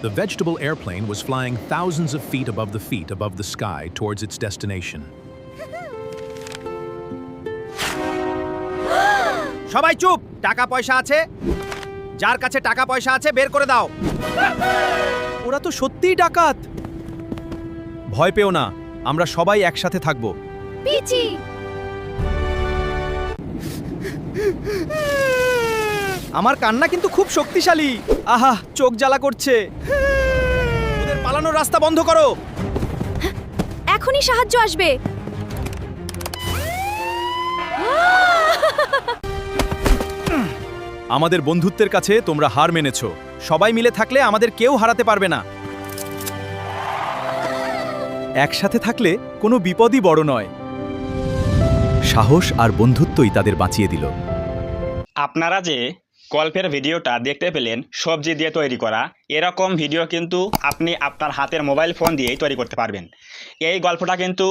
The vegetable airplane was flying thousands of feet above the sky towards its destination. সবাই চুপ! টাকা পয়সা আছে? যার কাছে টাকা পয়সা আছে বের করে দাও। ওরা তো সত্যিই ডাকাত। ভয় পেও না, আমরা সবাই একসাথে থাকব। পিচি! আমার কান্না কিন্তু খুব শক্তিশালী। আহা, চোখ জ্বালা করছে। ওদের পালানোর রাস্তা বন্ধ করো। এখনই সাহায্য আসবে। আমাদের বন্ধুত্বের কাছে তোমরা হার মেনেছো। সবাই মিলে থাকলে আমাদের কেউ হারাতে পারবে না। একসাথে থাকলে কোনো বিপদই বড় নয়। সাহস আর বন্ধুত্বই তাদের বাঁচিয়ে দিল। আপনারা যে গল্পের ভিডিওটা দেখতে পেলেন সবজি দিয়ে তৈরি করা, এরকম ভিডিও কিন্তু আপনি আপনার হাতের মোবাইল ফোন দিয়েই তৈরি করতে পারবেন। এই গল্পটা কিন্তু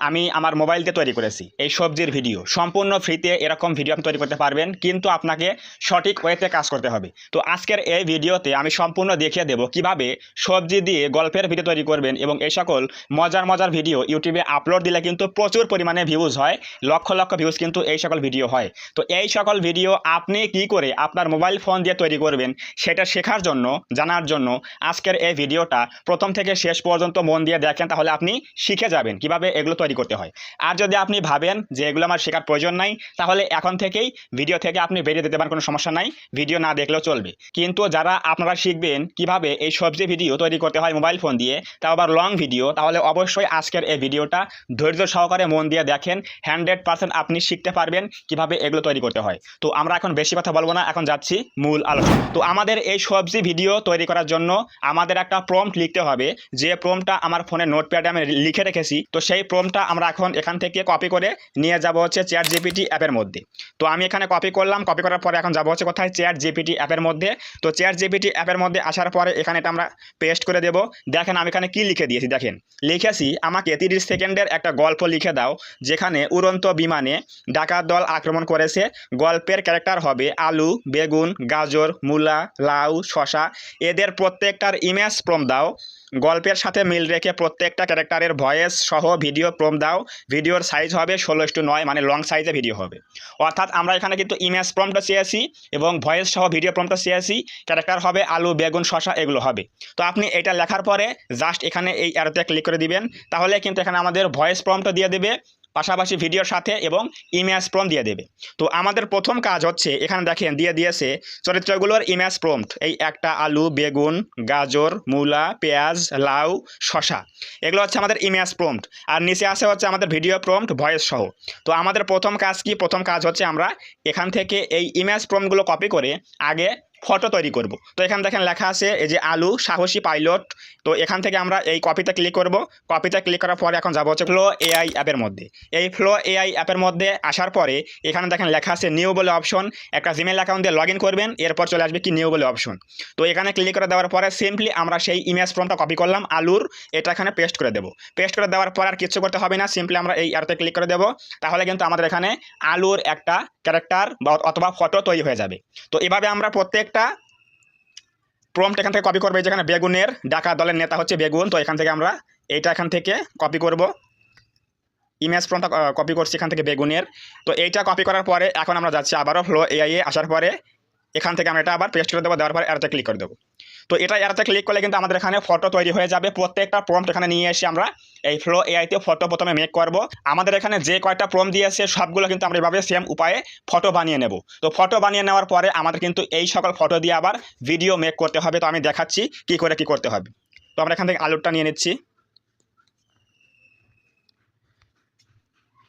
আমি আমার মোবাইল দিয়ে তৈরি করেছি। এই সবজির ভিডিও সম্পূর্ণ ফ্রিতে এরকম ভিডিও আপনি তৈরি করতে পারবেন, কিন্তু আপনাকে সঠিক ওয়েতে কাজ করতে হবে। তো আজকের এই ভিডিওতে আমি সম্পূর্ণ দেখিয়ে দেব কিভাবে সবজি দিয়ে গল্পের ভিডিও তৈরি করবেন, এবং এই সকল মজার ভিডিও ইউটিউবে আপলোড দিলে কিন্তু প্রচুর পরিমাণে ভিউজ হয়, লক্ষ লক্ষ ভিউজ কিন্তু এই সকল ভিডিও হয়। তো এই সকল ভিডিও আপনি কি করে আপনার মোবাইল ফোন দিয়ে তৈরি করবেন সেটা শেখার জন্য, জানার জন্য আজকের এই ভিডিওটা প্রথম থেকে শেষ পর্যন্ত মন দিয়ে দেখেন, তাহলে আপনি শিখে যাবেন কিভাবে এগুলো তৈরি করতে হয়। আর যদি আপনি ভাবেন যে এগুলো আমার শেখার প্রয়োজন নাই, তাহলে এখন থেকেই ভিডিও থেকে আপনি বেরিয়ে যেতে পারেন, কোনো সমস্যা নাই, ভিডিও না দেখলেও চলবে। কিন্তু যারা আপনারা শিখবেন কিভাবে এই সবজি ভিডিও তৈরি করতে হয় মোবাইল ফোন দিয়ে, তাও আবার লং ভিডিও, তাহলে অবশ্যই আজকের এই ভিডিওটা ধৈর্য সহকারে মন দিয়ে দেখেন। 100% আপনি শিখতে পারবেন কিভাবে এগুলো তৈরি করতে হয়। তো আমরা এখন বেশি কথা বলবো না, এখন যাচ্ছি মূল আলোচনা। তো আমাদের এই সবজি ভিডিও তৈরি করার জন্য আমাদের একটা প্রম্পট লিখতে হবে, যে প্রম্পটটা আমার ফোনে নোটপ্যাডে আমি লিখে রেখেছি। তো সেই প্রম্পটটা আমরা এখন এখান থেকে কপি করে নিয়ে যাব হচ্ছে চ্যাট জিপিটি অ্যাপের মধ্যে। তো আমি এখানে কপি করলাম, কপি করার পরে এখন যাব হচ্ছে কোথায়, চ্যাট জিপিটি অ্যাপের মধ্যে। তো চ্যাট জিপিটি অ্যাপের মধ্যে আসার পরে এখানে এটা আমরা পেস্ট করে দেব। দেখেন আমি এখানে কি লিখে দিয়েছি, দেখেন লিখেছি আমাকে 30 সেকেন্ডের একটা গল্প লিখে দাও, যেখানে উড়ন্ত বিমানে ডাকাত দল আক্রমণ করেছে। গল্পের ক্যারেক্টার হবে আলু, বেগুন, গাজর, মূলা, লাউ, শশা। এদের প্রত্যেকটার ইমেজ প্রম্পট দাও। গল্পের সাথে মিল রেখে প্রত্যেকটা ক্যারেক্টারের ভয়েস সহ ভিডিও প্রম্পট দাও। ভিডিওর সাইজ হবে 16:9, মানে লং সাইজে ভিডিও হবে। অর্থাৎ আমরা এখানে কিন্তু ইমেজ প্রম্পটটা চেয়েছি এবং ভয়েস সহ ভিডিও প্রম্পটটা চেয়েছি। ক্যারেক্টার হবে আলু, বেগুন, শশা, এগুলো হবে। তো আপনি এটা লেখার পরে জাস্ট এখানে এই অ্যারোতে ক্লিক করে দিবেন, তাহলে কিন্তু এখানে আমাদের ভয়েস প্রম্পটটা দিয়ে দেবে, পাশাপাশি ভিডিওর সাথে এবং ইমেজ প্রম্পট দিয়ে দেবে। তো আমাদের প্রথম কাজ হচ্ছে, এখানে দেখেন দিয়ে দিয়েছে চরিত্রগুলোর ইমেজ প্রম্পট। এই একটা আলু, বেগুন, গাজর, মূলা, পেঁয়াজ, লাউ, শশা, এগুলো হচ্ছে আমাদের ইমেজ প্রম্পট। আর নিচে আছে হচ্ছে আমাদের ভিডিও প্রম্পট ভয়েস সহ। তো আমাদের প্রথম কাজ কি, প্রথম কাজ হচ্ছে আমরা এখান থেকে এই ইমেজ প্রম্পটগুলো কপি করে আগে ফটো তৈরি করব। তো এখানে দেখেন লেখা আছে এই যে আলু সাহসী পাইলট। তো এখান থেকে আমরা এই কপিতে ক্লিক করব। কপিতে ক্লিক করার পরে এখন যাব হচ্ছে ফ্লো এআই অ্যাপের মধ্যে। এই ফ্লো এআই অ্যাপের মধ্যে আসার পরে এখানে দেখেন লেখা আছে নিউ বলে অপশন। একটা জিমেল অ্যাকাউন্ট দিয়ে লগ ইন করবেন, এরপর চলে আসবে কি নিউ বলে অপশন। তো এখানে ক্লিক করে দেওয়ার পরে সিম্পলি আমরা সেই ইমেজ প্রম্পটটা কপি করলাম আলুর, এটা এখানে পেস্ট করে দেবো। পেস্ট করে দেওয়ার পর আর কিছু করতে হবে না, সিম্পলি আমরা এই অ্যারোতে ক্লিক করে দেবো। তাহলে কিন্তু আমাদের এখানে আলুর একটা ক্যারেক্টার অথবা ফটো তৈরি হয়ে যাবে। তো এভাবে আমরা প্রত্যেকটা প্রম্পট এখান থেকে কপি করবে। যেখানে বেগুনের ডাকাত দলের নেতা হচ্ছে বেগুন, তো এখান থেকে আমরা এইটা এখান থেকে কপি করব। ইমেজ প্রম্পটটা কপি করছি এখান থেকে বেগুনের। তো এইটা কপি করার পরে এখন আমরা যাচ্ছি আবারও ফ্লো এআই এ। আসার পরে এখান থেকে আমরা এটা আবার পেস্ট করে দেবো, দেওয়ার পরে এটাতে ক্লিক করে দেবো। তো এটা এটাতে ক্লিক করলে কিন্তু আমাদের এখানে ফটো তৈরি হয়ে যাবে। প্রত্যেকটা প্রম্পট এখানে নিয়ে এসে আমরা এই ফ্লো এআইতে ফটো প্রথমে মেক করব। আমাদের এখানে যে কয়টা প্রম্পট দিয়েছে সবগুলো কিন্তু আমরা এভাবে সেম উপায়ে ফটো বানিয়ে নেব। তো ফটো বানিয়ে নেওয়ার পরে আমাদের কিন্তু এই সকল ফটো দিয়ে আবার ভিডিও মেক করতে হবে। তো আমি দেখাচ্ছি কি করে কি করতে হবে। তো আমরা এখান থেকে আলুরটা নিয়ে নিচ্ছি।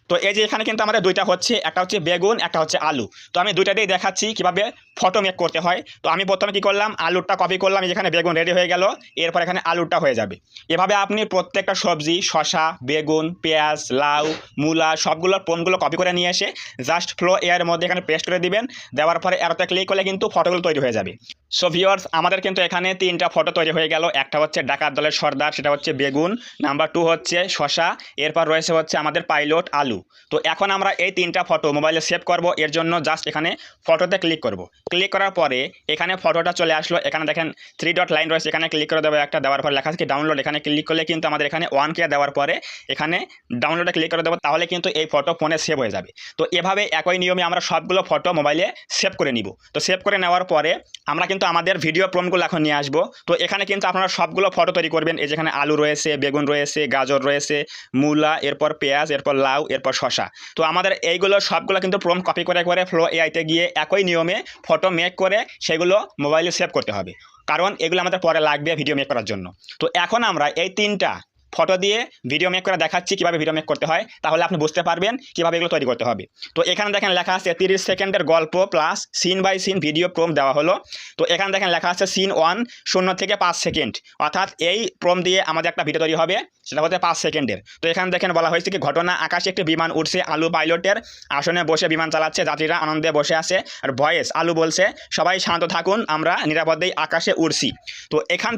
তো এই যে এখানে কিন্তু আমাদের দুইটা হচ্ছে, একটা হচ্ছে বেগুন, একটা হচ্ছে আলু। তো আমি দুইটাতেই দেখাচ্ছি কিভাবে ফটো মেক করতে হয়। তো আমি প্রথমে কি করলাম, আলুরটা কপি করলাম, যেখানে বেগুন রেডি হয়ে গেল, এরপর এখানে আলুরটা হয়ে যাবে। এভাবে আপনি প্রত্যেকটা সবজি, শশা, বেগুন, পেঁয়াজ, লাউ, মূলা, সবগুলোর প্রম্পটগুলো কপি করে নিয়ে এসে জাস্ট ফ্লো এআইয়ের মধ্যে এখানে পেস্ট করে দিবেন। দেওয়ার পরে এরোতে ক্লিক করলে কিন্তু ফটোগুলো তৈরি হয়ে যাবে। সো ভিউয়ার্স, আমাদের কিন্তু এখানে 3টা ফটো তৈরি হয়ে গেল। একটা হচ্ছে ডাকাত দলের সর্দার, সেটা হচ্ছে বেগুন। নাম্বার 2 হচ্ছে শশা। এরপর রয়েছে হচ্ছে আমাদের পাইলট আলু। তো এখন আমরা এই 3টা ফটো মোবাইলে সেভ করব। এর জন্য জাস্ট এখানে ফটোতে ক্লিক করব। ক্লিক করার পরে এখানে ফটোটা চলে আসলো। এখানে দেখেন 3 ডট লাইন রয়েছে, এখানে ক্লিক করে দেবো একটা। দেওয়ার পর লেখা আছে কি ডাউনলোড। এখানে ক্লিক করলে কিন্তু আমাদের এখানে 1K দেওয়ার পরে এখানে ডাউনলোডে ক্লিক করে দেবো, তাহলে কিন্তু এই ফটো ফোনে সেভ হয়ে যাবে। তো এভাবে একই নিয়মে আমরা সবগুলো ফটো মোবাইলে সেভ করে নিব। তো সেভ করে নেওয়ার পরে আমরা কিন্তু আমাদের ভিডিও প্রমগুলো এখন নিয়ে আসবো। তো এখানে কিন্তু আপনারা সবগুলো ফটো তৈরি করবেন। এই যেখানে আলু রয়েছে, বেগুন রয়েছে, গাজর রয়েছে, মূলা, এরপর পেঁয়াজ, এরপর লাউ, এরপর শশা। তো আমাদের এইগুলো সবগুলো কিন্তু প্রম কপি করে করে ফ্লো এআইতে গিয়ে একই নিয়মে ফটো মেক করে সেগুলো মোবাইলে সেভ করতে হবে, কারণ এগুলো আমাদের পরে লাগবে ভিডিও মেক করার জন্য। তো এখন আমরা এই 3টা ফটো দিয়ে ভিডিও মেক করে দেখাচ্ছি কীভাবে ভিডিও মেক করতে হয়, তাহলে আপনি বুঝতে পারবেন কীভাবে এগুলো তৈরি করতে হবে। তো এখানে দেখেন লেখা আছে 30 সেকেন্ডের গল্প plus scene by scene video promo দেওয়া হলো। তো এখানে দেখেন লেখা আছে সিন 1 0 থেকে 5 সেকেন্ড, অর্থাৎ এই প্রম দিয়ে আমাদের একটা ভিডিও তৈরি হবে, সেটা হচ্ছে 5 সেকেন্ডের। তো এখানে দেখেন বলা হয়েছে কি ঘটনা, আকাশে একটি বিমান উঠছে, আলু পাইলটের আসনে বসে বিমান চালাচ্ছে, যাত্রীরা আনন্দে বসে আছে। আর ভয়েস আলু বলছে সবাই শান্ত থাকুন, আমরা নিরাপদেই আকাশে উড়ছি। তো এখান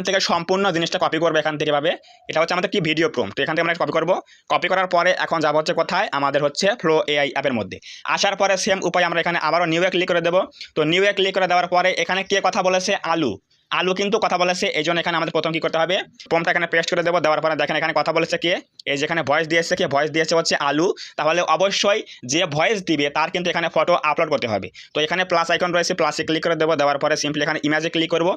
থেকে সম্পূর্ণ জিনিসটা কপি করবো এখান থেকে ভাবে। এটা হচ্ছে আমাদের কি ভিডিও প্রম। তো এখান থেকে আমরা কপি করবো। কপি করার পরে এখন যাবো হচ্ছে কোথায়, আমাদের হচ্ছে ফ্লো এআই অ্যাপের মধ্যে। আসার পরে সেম উপায় আমরা এখানে আবারও নিউ এ ক্লিক করে দেবো। তো নিউ এ ক্লিক করে দেওয়ার পরে এখানে কে কথা বলেছে, আলু কিন্তু কথা বলেছে। এই জন্য এখানে আমাদের প্রথম কী করতে হবে, প্রমটা এখানে পেস্ট করে দেবো। দেওয়ার পরে দেখেন এখানে কথা বলেছে কে, এই যেখানে ভয়েস দিয়েছে কে, ভয়েস দিয়েছে হচ্ছে আলু। তাহলে অবশ্যই যে ভয়েস দিবে তার কিন্তু এখানে ফটো আপলোড করতে হবে। তো এখানে প্লাস আইকন রয়েছে, প্লাসে ক্লিক করে দেবো। দেওয়ার পরে সিম্পলি এখানে ইমেজে ক্লিক করবো।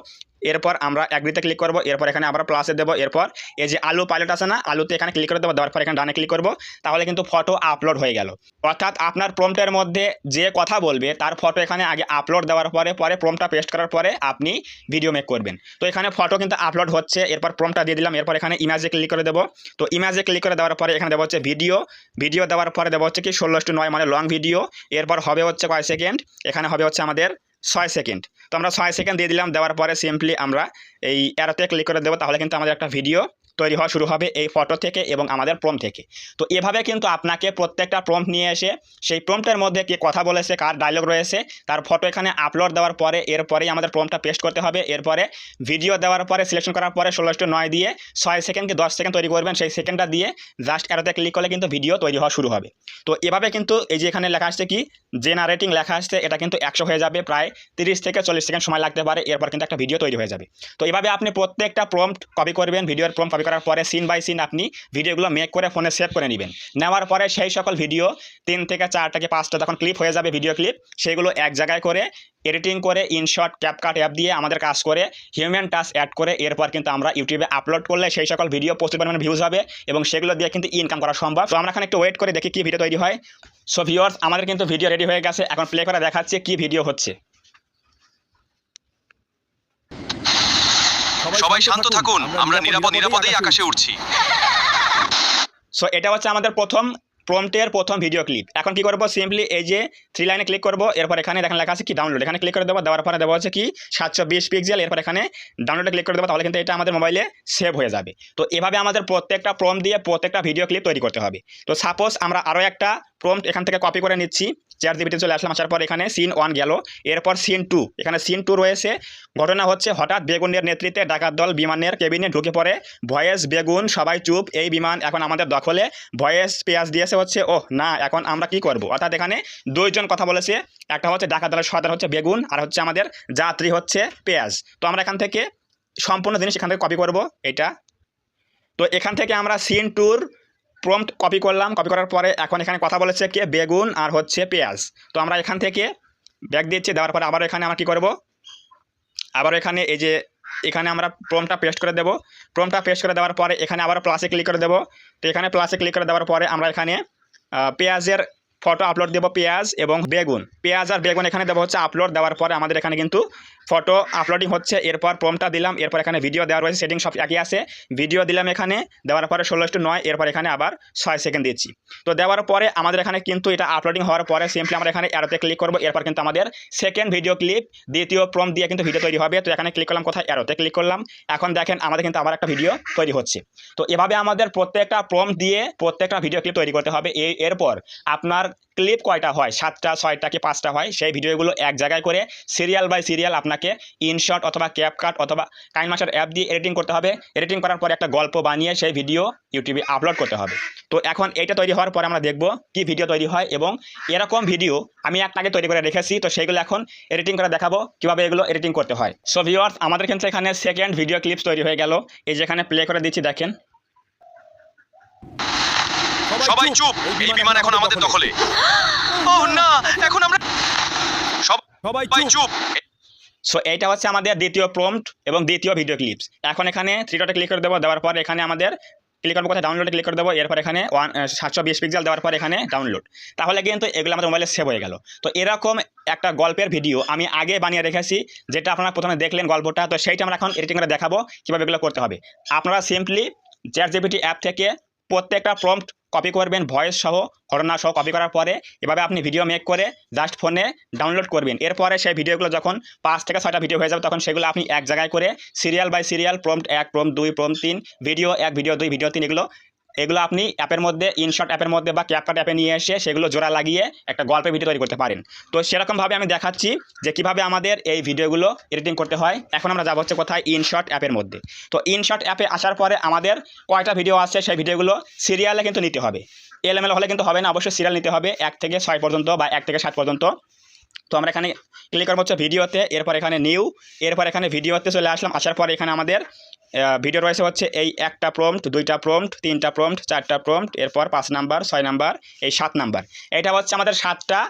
এরপর আমরা অ্যাগ্রিতে ক্লিক করবো। এরপর এখানে আবার প্লাসে দেবো। এরপর এই যে আলু পাইলট আছে না, আলুতে এখানে ক্লিক করে দেবো। দেওয়ার পর এখানে ডানে ক্লিক করবো। তাহলে কিন্তু ফটো আপলোড হয়ে গেল। অর্থাৎ আপনার প্রম্পটের মধ্যে যে কথা বলবে তার ফটো এখানে আগে আপলোড দেওয়ার পরে প্রম্পটটা পেস্ট করার পরে আপনি ভিডিও মেক করবেন। তো এখানে ফটো কিন্তু আপলোড হচ্ছে। এরপর প্রম্পটটা দিয়ে দিলাম। এরপর এখানে ইমেজে ক্লিক করে দেবো। তো ইমেজে ক্লিক করে দেওয়ার পরে এখানে দেবো হচ্ছে ভিডিও দেওয়ার পরে দেবো হচ্ছে কি 16:9 মানে লং ভিডিও। এরপর হবে হচ্ছে কয় সেকেন্ড, এখানে হবে হচ্ছে আমাদের 6 সেকেন্ড। তো আমরা 6 সেকেন্ড দিয়ে দিলাম। দেওয়ার পরে সিম্পলি আমরা এই অ্যারোতে ক্লিক করে দেবো। তাহলে কিন্তু আমাদের একটা ভিডিও তৈরি হওয়া শুরু হবে এই ফটো থেকে এবং আমাদের প্রম্পট থেকে। তো এভাবে কিন্তু আপনাকে প্রত্যেকটা প্রম্পট নিয়ে এসে সেই প্রম্পটের মধ্যে কে কথা বলেছে, কার ডায়লগ রয়েছে, তার ফটো এখানে আপলোড দেওয়ার পরে এরপরেই আমাদের প্রম্পটটা পেস্ট করতে হবে। এরপরে ভিডিও দেওয়ার পরে সিলেকশন করার পরে 16:9 দিয়ে 6 সেকেন্ড কি 10 সেকেন্ড তৈরি করবেন। সেই সেকেন্ডটা দিয়ে জাস্ট অ্যারোতে ক্লিক করলে কিন্তু ভিডিও তৈরি হওয়া শুরু হবে। তো এভাবে কিন্তু এই যে এখানে লেখা আসছে কি জেনারেটিং লেখা আসছে, এটা কিন্তু 100 হয়ে যাবে, প্রায় 30 থেকে 40 সেকেন্ড সময় লাগতে পারে। এরপর কিন্তু একটা ভিডিও তৈরি হয়ে যাবে। তো এভাবে আপনি প্রত্যেকটা প্রম্পট কপি করবেন, ভিডিওর প্রম্পট কপি করার পরে সিন বাই সিন আপনি ভিডিওগুলো মেক করে ফোনে সেভ করে নেবেন। নেওয়ার পরে সেই সকল ভিডিও 3 থেকে 4 থেকে 5টা যখন ক্লিপ হয়ে যাবে ভিডিও ক্লিপ, সেগুলো এক জায়গায় করে এডিটিং করে ইনশট ক্যাপকাট অ্যাপ দিয়ে আমাদের কাজ করে হিউম্যান টাচ অ্যাড করে এরপর কিন্তু আমরা ইউটিউবে আপলোড করলে সেই সকল ভিডিও প্রচুর পরিমাণে ভিউজ হবে এবং সেগুলো দিয়ে কিন্তু ইনকাম করা সম্ভব। তো আমরা এখানে একটু ওয়েট করে দেখি কি ভিডিও তৈরি হয়। সো ভিউয়ার্স, আমাদের কিন্তু ভিডিও রেডি হয়ে গেছে। এখন প্লে করে দেখাচ্ছে কি ভিডিও হচ্ছে। সবাই শান্ত থাকুন, আমরা নিরাপদেই আকাশে উড়ছি। সো এটা হচ্ছে আমাদের প্রম্পটের প্রথম ভিডিও ক্লিপ। এখন কি করবো, সিম্পলি এই যে 3 লাইনে ক্লিক করবো। এরপর এখানে দেখেন লেখা আছে কি ডাউনলোড, এখানে ক্লিক করে দেবো। দেওয়ার পরে দেওয়া হচ্ছে কি 720 পিক্সেল। এরপর এখানে ডাউনলোডে ক্লিক করে দেবো, তাহলে কিন্তু এটা আমাদের মোবাইলে সেভ হয়ে যাবে। তো এভাবে আমাদের প্রত্যেকটা প্রম্পট দিয়ে প্রত্যেকটা ভিডিও ক্লিপ তৈরি করতে হবে। তো সাপোজ আমরা আরও একটা প্রম্পট এখান থেকে কপি করে নিচ্ছি। ChatGPT চলে আসলাম। আসার পর এখানে সিন 1 গেল। এরপর সিন 2, এখানে সিন 2 রয়েছে। ঘটনা হচ্ছে হঠাৎ বেগুনের নেতৃত্বে ডাকাত দল বিমানের কেবিনে ঢুকে পড়ে। ভয়েস বেগুন সবাই চুপ, এই বিমান এখন আমাদের দখলে। ভয়েস পেঁয়াজ দিয়েছে হচ্ছে ওহ না, এখন আমরা কি করব। অর্থাৎ এখানে 2 জন কথা বলেছে, একটা হচ্ছে ডাকাত দলের সর্দার হচ্ছে বেগুন, আর হচ্ছে আমাদের যাত্রী হচ্ছে পেঁয়াজ। তো আমরা এখান থেকে সম্পূর্ণ জিনিস এখান থেকে কপি করব এটা। তো এখান থেকে আমরা সিন 2-র প্রম্পট কপি করলাম। কপি করার পরে এখন এখানে কথা বলেছে কে, বেগুন আর হচ্ছে পেঁয়াজ। তো আমরা এখান থেকে ব্যাক দিচ্ছি। দেওয়ার পরে আবার এখানে আমরা কী করব, আবার এখানে এই যে এখানে আমরা প্রম্পটটা পেস্ট করে দেবো। প্রম্পটটা পেস্ট করে দেওয়ার পরে এখানে আবার প্লাসে ক্লিক করে দেবো। তো এখানে প্লাসে ক্লিক করে দেওয়ার পরে আমরা এখানে পেঁয়াজের ফটো আপলোড দেবো, পেঁয়াজ এবং বেগুন, পেঁয়াজ আর বেগুন এখানে দেবো হচ্ছে আপলোড। দেওয়ার পরে আমাদের এখানে কিন্তু ফটো আপলোডিং হচ্ছে। এরপর প্রম্পটটা দিলাম। এরপর এখানে ভিডিও দেওয়া রয়েছে, সেটিং সব একই আছে। ভিডিও দিলাম এখানে, দেওয়ার পরে 16:9। এরপর এখানে আবার 6 সেকেন্ড দিচ্ছি। তো দেওয়ার পরে আমাদের এখানে কিন্তু এটা আপলোডিং হওয়ার পরে সিম্পলি আমরা এখানে অ্যারোতে ক্লিক করবো। এরপর কিন্তু আমাদের সেকেন্ড ভিডিও ক্লিপ দ্বিতীয় প্রম্পট দিয়ে কিন্তু ভিডিও তৈরি হবে। তো এখানে ক্লিক করলাম, কোথায়, অ্যারোতে ক্লিক করলাম। এখন দেখেন আমাদের কিন্তু আবার একটা ভিডিও তৈরি হচ্ছে। তো এভাবে আমাদের প্রত্যেকটা প্রম্পট দিয়ে প্রত্যেকটা ভিডিও ক্লিপ তৈরি করতে হবে। এরপর আপনার ক্লিপ কয়টা হয়, 7টা 6টা কি 5টা হয়, সেই ভিডিওগুলো এক জায়গায় করে সিরিয়াল বাই সিরিয়াল আপনাকে ইনশট অথবা ক্যাপকাট অথবা কাইনমাস্টার অ্যাপ দিয়ে এডিটিং করতে হবে। এডিটিং করার পরে একটা গল্প বানিয়ে সেই ভিডিও ইউটিউবে আপলোড করতে হবে। তো এখন এইটা তৈরি হওয়ার পরে আমরা দেখব কি ভিডিও তৈরি হয়, এবং এরকম ভিডিও আমি একটা আগে তৈরি করে রেখেছি, তো সেইগুলো এখন এডিটিং করে দেখাবো কিভাবে এগুলো এডিটিং করতে হয়। সো ভিউয়ার্স, আমাদের কিন্তু এখানে সেকেন্ড ভিডিও ক্লিপস তৈরি হয়ে গেল। এই যেখানে প্লে করে দিচ্ছি, দেখেন। সবাই চুপ, এই বিমান এখন আমাদের দখলে। ওহ না, এখন আমরা সবাই চুপ। সো এইটা হচ্ছে আমাদের দ্বিতীয় প্রম্পট এবং দ্বিতীয় ভিডিও ক্লিপস। এখন এখানে 3 ডটে ক্লিক করে দেবো, দেওয়ার পর এখানে আমাদের ক্লিক করবো কোথায়, ডাউনলোডে ক্লিক করে দেবো। এরপর এখানে 720 পিক্সেল দেওয়ার পর এখানে ডাউনলোড। তাহলে কিন্তু এগুলো আমাদের মোবাইলে সেভ হয়ে গেল। তো এরকম একটা গল্পের ভিডিও আমি আগে বানিয়ে রেখেছি, যেটা আপনারা প্রথমে দেখলেন গল্পটা, তো সেইটা আমরা এখন এডিটিং করে দেখাবো কীভাবে এগুলো করতে হবে। আপনারা সিম্পলি ChatGPT অ্যাপ থেকে প্রত্যেকটা প্রম্পট কপি করবেন, ভয়েস সহ ঘটনা সহ কপি করার পরে এভাবে আপনি ভিডিও মেক করে জাস্ট ফোনে ডাউনলোড করবেন। এরপরে সেই ভিডিওগুলো যখন 5 থেকে 6টা ভিডিও হয়ে যাবে, তখন সেগুলো আপনি এক জায়গায় করে serial by serial prompt 1, prompt 2, prompt 3, video 1, video 2, video 3, এগুলো আপনি অ্যাপের মধ্যে ইনশট অ্যাপের মধ্যে বা ক্যাপকাট অ্যাপে নিয়ে এসে সেগুলো জোড়া লাগিয়ে একটা গল্পের ভিডিও তৈরি করতে পারেন। তো সেরকমভাবে আমি দেখাচ্ছি যে কীভাবে আমাদের এই ভিডিওগুলো এডিটিং করতে হয়। এখন আমরা যাব হচ্ছে কোথায়, ইনশট অ্যাপের মধ্যে। তো ইনশট অ্যাপে আসার পরে আমাদের কয়টা ভিডিও আছে সেই ভিডিওগুলো সিরিয়ালে কিন্তু নিতে হবে। এলোমেলো হলে কিন্তু হবে না, অবশ্যই সিরিয়াল নিতে হবে 1 থেকে 6 পর্যন্ত বা 1 থেকে 7 পর্যন্ত। তো আমরা এখানে ক্লিক করবো হচ্ছে ভিডিওতে, এরপর এখানে নিউ, এরপর এখানে ভিডিওতে চলে আসলাম। আসার পরে এখানে আমাদের ভিডিও রয়েছে হচ্ছে এই 1টা প্রম্পট, 2টা প্রম্পট, 3টা প্রম্পট, 4টা প্রম্পট, এরপর 5 নাম্বার, 6 নাম্বার, এই 7 নাম্বার। এটা হচ্ছে আমাদের 7টা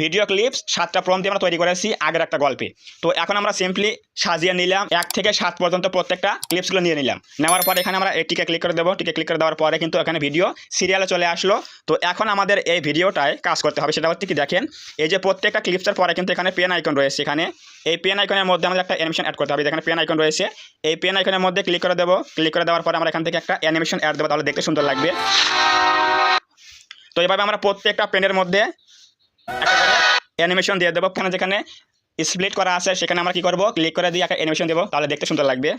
ভিডিও ক্লিপস, 7টা প্রম্পট দিয়ে আমরা তৈরি করেছি আগের একটা গল্পে। তো এখন আমরা সিম্পলি সাজিয়ে নিলাম 1 থেকে 7 পর্যন্ত প্রত্যেকটা ক্লিপসগুলো নিয়ে নিলাম। নেওয়ার পরে এখানে আমরা এটিকে ক্লিক করে দেবো। টিকে ক্লিক করে দেওয়ার পরে কিন্তু এখানে ভিডিও সিরিয়ালে চলে আসলো। তো এখন আমাদের এই ভিডিওটায় কাজ করতে হবে, সেটা হচ্ছে কি, দেখেন এই যে প্রত্যেকটা ক্লিপসের পরে কিন্তু এখানে পেন আইকন রয়েছে। এখানে এই পেন আইকনের মধ্যে আমাদের একটা অ্যানিমেশন অ্যাড করতে হবে। এখানে পেন আইকন রয়েছে, এই পেন আইকনের মধ্যে ক্লিক করে দেবো। ক্লিক করে দেওয়ার পরে আমরা এখান থেকে একটা অ্যানিমেশন অ্যাড দেবো, তাহলে দেখতে সুন্দর লাগবে। তো এভাবে আমরা প্রত্যেকটা পেনের মধ্যে অ্যানিমেশন দিয়ে দেবো। এখানে যেখানে স্প্লিট করা আছে সেখানে আমরা কি করব, ক্লিক করে দিয়ে একটা অ্যানিমেশন দেবো, তাহলে দেখতে সুন্দর লাগবে।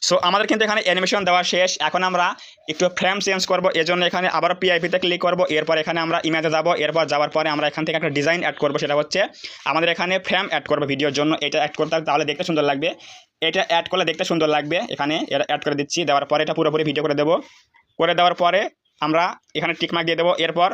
সো আমাদের কিন্তু এখানে অ্যানিমেশন দেওয়া শেষ। এখন আমরা একটু ফ্রেম চেঞ্জ করব, এজন্য এখানে আবার পিআইপিতে ক্লিক করব। এরপর এখানে আমরা ইমেজে যাব। এরপর যাওয়ার পরে আমরা এখান থেকে একটা ডিজাইন অ্যাড করব, সেটা হচ্ছে আমাদের এখানে ফ্রেম অ্যাড করব ভিডিওর জন্য। এটা অ্যাড করতে হবে, তাহলে দেখতে সুন্দর লাগবে। এটা অ্যাড করলে দেখতে সুন্দর লাগবে। এখানে এটা অ্যাড করে দিচ্ছি, দেওয়ার পরে এটা পুরোপুরি ভিডিও করে দেবো। করে দেওয়ার পরে আমরা এখানে টিকমার্ক দিয়ে দেবো। এরপর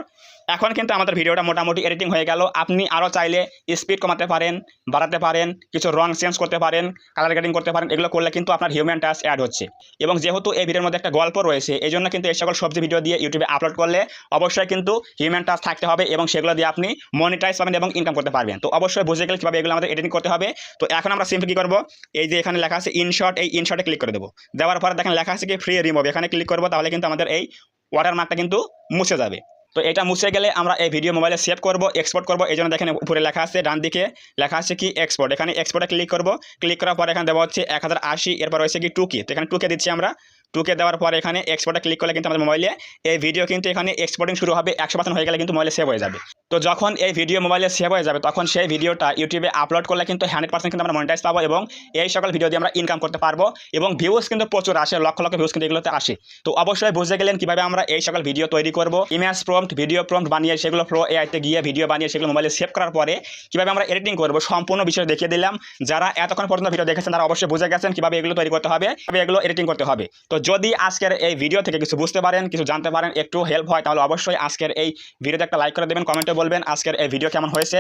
এখন কিন্তু আমাদের ভিডিওটা মোটামুটি এডিটিং হয়ে গেল। আপনি আরও চাইলে স্পিড কমাতে পারেন, বাড়াতে পারেন, কিছু রং চেঞ্জ করতে পারেন, কালার গ্রেডিং করতে পারেন। এগুলো করলে কিন্তু আপনার হিউম্যান টাচ অ্যাড হচ্ছে। এবং যেহেতু এই ভিডিওর মধ্যে একটা গল্প রয়েছে, এই জন্য কিন্তু এই সকল সবজি ভিডিও দিয়ে ইউটিউবে আপলোড করলে অবশ্যই কিন্তু হিউম্যান টাচ থাকতে হবে, এবং সেগুলো দিয়ে আপনি মনিটাইজ পাবেন এবং ইনকাম করতে পারবেন। তো অবশ্যই বুঝে গেলে কীভাবে এগুলো আমাদের এডিটিং করতে হবে। তো এখন আমরা সিম্পলি কী করবো, এই যে এখানে লেখা আছে ইনশট, এই ইনশটে ক্লিক করে দেবো। দেওয়ার পরে দেখেন লেখা আছে কি ফ্রি রিমুভ, এখানে ক্লিক করবো, তাহলে কিন্তু আমাদের এই ওয়াটারমার্কটা কিন্তু মুছে যাবে। তো এটা মুছে গেলে আমরা এই ভিডিও মোবাইলে সেভ করব, এক্সপোর্ট করব। এই জন্য দেখেন উপরে লেখা আছে, ডান দিকে লেখা আছে কি এক্সপোর্ট। এখানে এক্সপোর্টে ক্লিক করব। ক্লিক করার পর এখানে দেওয়া হচ্ছে 1080, এরপর হচ্ছে কি 2K। তো এখানে 2K দিচ্ছি আমরা। 2K দেওয়ার পর এখানে এক্সপোর্টে ক্লিক করলে কিন্তু আমাদের মোবাইলে এই ভিডিও কিন্তু এখানে এক্সপোর্টিং শুরু হবে। 100% হয়ে গেলে কিন্তু মোবাইলে সেভ হয়ে যাবে। তো যখন এই ভিডিও মোবাইলে সেভ হয়ে যাবে, তখন সেই ভিডিওটা ইউটিউবে আপলোড করলে কিন্তু 100% কিন্তু আমরা মনিটাইজ পাবো, এবং এই সকল ভিডিও দিয়ে আমরা ইনকাম করতে পারবো। এবং ভিউজ কিন্তু প্রচুর আসে, লক্ষ লক্ষ ভিউজ কিন্তু এগুলোতে আসে। তো অবশ্যই বুঝে গেলেন কীভাবে আমরা এই সকল ভিডিও তৈরি করব। ইমেজ প্রম্পট, ভিডিও প্রম্পট বানিয়ে সেগুলো প্রো এআইতে গিয়ে ভিডিও বানিয়ে সেগুলো মোবাইলে সেভ করার পরে কীভাবে আমরা এডিটিং করব, সম্পূর্ণ বিষয় দেখিয়ে দিলাম। যারা এতক্ষণ পর্যন্ত ভিডিও দেখেছেন তারা অবশ্যই বুঝে গেছেন কীভাবে এগুলো তৈরি করতে হবে, কীভাবে এগুলো এডিটিং করতে হবে। তো যদি আজকের এই ভিডিও থেকে কিছু বুঝতে পারেন, কিছু জানতে পারেন, একটু হেল্প হয়, তাহলে অবশ্যই আজকের এই ভিডিওতে একটা লাইক করে দেবেন, কমেন্টে বলবেন আজকের এই ভিডিও কেমন হয়েছে।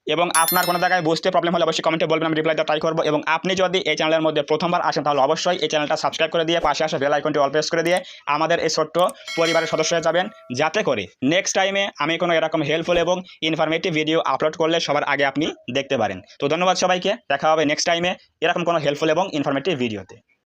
এবং আপনার কোনো জায়গায় বুঝতে প্রবলেম হলে অবশ্যই কমেন্টে বলবেন, আমি রিপ্লাই দেওয়ার ট্রাই করবো। এবং আপনি যদি এই চ্যানেলের মধ্যে প্রথমবার আসেন, তাহলে অবশ্যই এই চ্যানেলটা সাবস্ক্রাইব করে দিয়ে পাশে আসা বেল আইকনটি অল প্রেস করে দিয়ে আমাদের এই ছোট্ট পরিবারের সদস্য হয়ে যাবেন, যাতে করে নেক্সট টাইমে আমি কোনো এরকম হেল্পফুল এবং ইনফরমেটিভ ভিডিও আপলোড করলে সবার আগে আপনি দেখতে পারেন। তো ধন্যবাদ সবাইকে, দেখা হবে নেক্সট টাইমে এরকম কোনো হেল্পফুল এবং ইনফরমেটিভ ভিডিওতে।